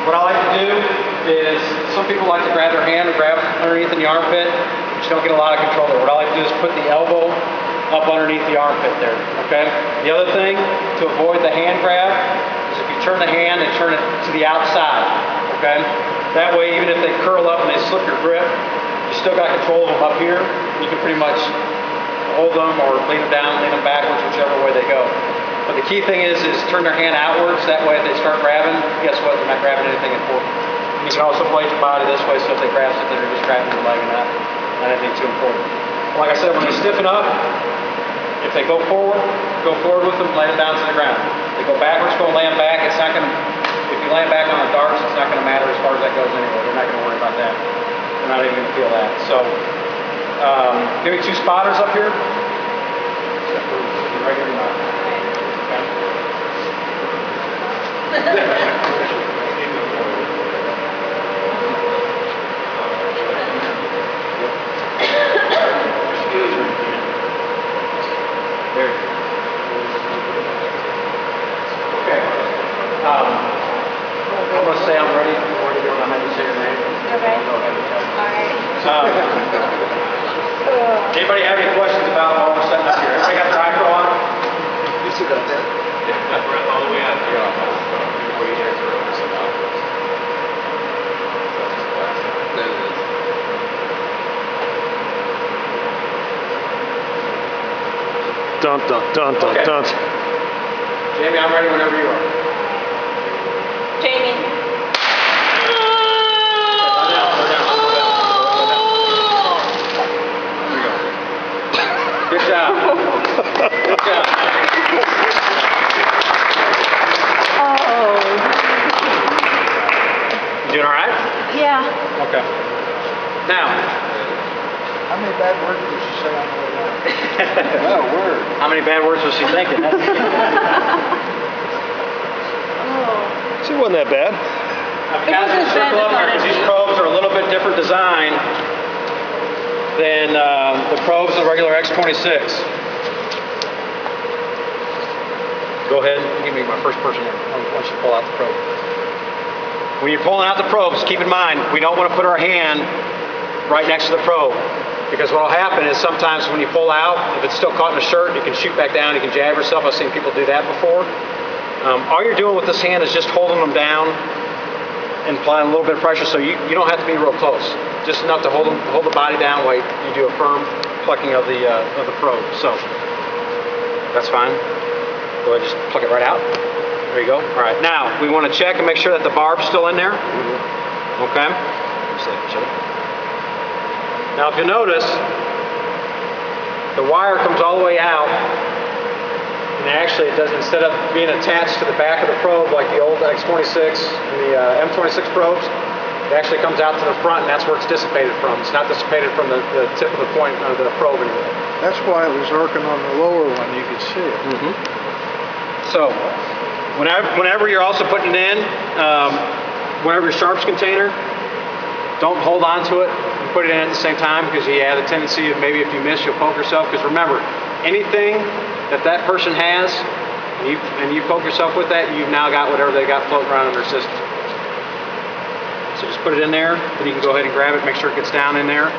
What I like to do is, some people like to grab their hand and grab underneath in the armpit, but you don't get a lot of control there. What I like to do is put the elbow up underneath the armpit there, okay? The other thing, to avoid the hand grab, is if you turn the hand and turn it to the outside, okay? That way, even if they curl up and they slip your grip, you still got control of them up here. You can pretty much hold them or lean them down, lean them backwards, whichever way they go. But the key thing is turn their hand outwards. That way, if they start grabbing, guess what? They're not grabbing anything important. You can also place your body this way, so if they grab something, they're just grabbing your leg and not anything too important. Like I said, when they stiffen up, if they go forward with them, lay them down to the ground. If they go backwards, go lay them back. It's not going to. If you lay them back on the darts, it's not going to matter as far as that goes anyway. They're not going to worry about that. They're not even going to feel that. So, give me 2 spotters up here. Right here now. There. Okay. I'm going to say I'm ready. Before you do it, I'm going to say your name. Okay. Go ahead. All right. Anybody have any questions about what we're setting up here? Everybody got their eye on? You still got that? Breath all the way out. Dun dun dun dun Okay. dun. Jamie, I'm ready whenever you are. Jamie. Slow down, slow down, slow down, slow down. Here we go. Good job. Good job. Oh. You doing all right? Yeah. Okay. Now, How many bad words did she say on the way down? No word. how many bad words was she thinking? Oh. She wasn't that bad. I've It got wasn't to as bad circle up as I here because thought these it'd be. probes are a little bit different design than the probes of the regular X26. Go ahead and give me my first person there once you pull out the probe. When you're pulling out the probes, keep in mind, we don't want to put our hand right next to the probe. Because what will happen is sometimes when you pull out, if it's still caught in the shirt, you can shoot back down, you can jab yourself. I've seen people do that before. All you're doing with this hand is just holding them down and applying a little bit of pressure, so you don't have to be real close. Just enough to hold the body down while you do a firm plucking of the probe. So that's fine. Go ahead, just pluck it right out. There you go. All right. Now we want to check and make sure that the barb's still in there. Okay. Now, if you notice, the wire comes all the way out, and actually it does, instead of being attached to the back of the probe like the old X26 and the M26 probes, it actually comes out to the front, and that's where it's dissipated from. It's not dissipated from the tip of the point of the probe anymore. That's why it was working on the lower one. You could see it. So, whenever you're also putting it in, whenever your sharps container, don't hold on to it and put it in at the same time, because you have a tendency of maybe if you miss, you'll poke yourself. Because remember, anything that person has, and you poke yourself with that, you've now got whatever they got floating around in their system. So just put it in there, then you can go ahead and grab it, make sure it gets down in there.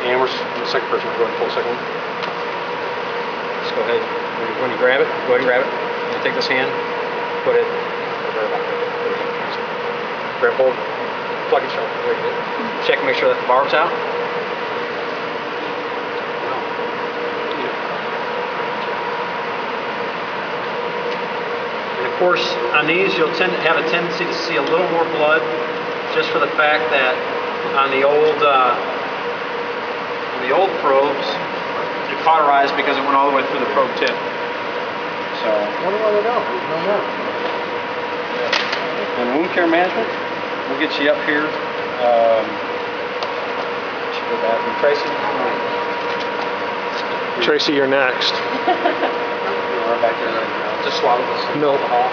And we're the second person, we're going to pull the second one. Just go ahead, when you grab it, go ahead and grab it. And take this hand, put it, grab hold, plug it sharp, very good. Check and make sure that the barb's out. And of course, on these, you'll tend to have a tendency to see a little more blood, just for the fact that on the old probes, it cauterized because it went all the way through the probe tip. So, What do I know? There's no more. and wound care management, we'll get you up here. Should go back. And Tracy, Tracy, you're next. we're back there right now. Just swallow this alcohol.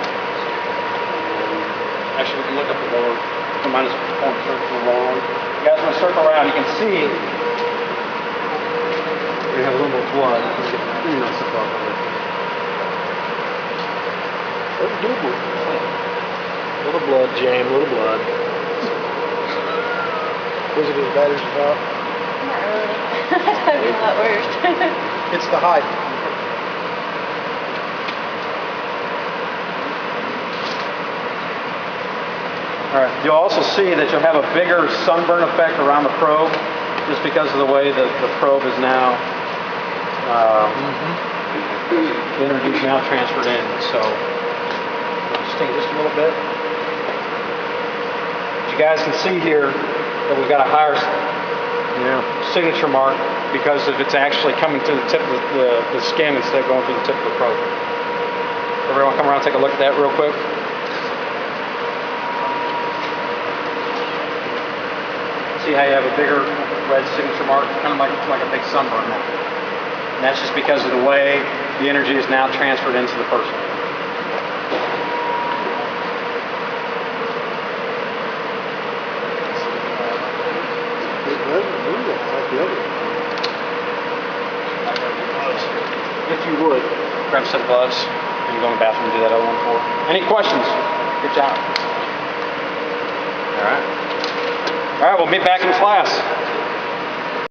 Actually, we can look up the lower. Don't mind us going circle along. You guys want to circle around? You can see we have a little more blood. Stuff off of it. A little Little blood, James, little blood. Was it as bad as you thought? Not really. I thought it'd be a lot worse. It's the height. All right. You'll also see that you'll have a bigger sunburn effect around the probe, just because of the way that the probe is now, the energy is now transferred in. So, just take just a little bit. As you guys can see here, that we've got a higher signature mark because of it's actually coming to the tip of the skin instead of going through the tip of the probe. Everyone come around and take a look at that real quick. See how you have a bigger red signature mark, kind of like a big sunburn mark. And that's just because of the way the energy is now transferred into the person. It doesn't move like the other one. If you would, grab a set of gloves and go in the bathroom and do that other one for. Any questions? Good job. All right. All right, we'll meet back in class.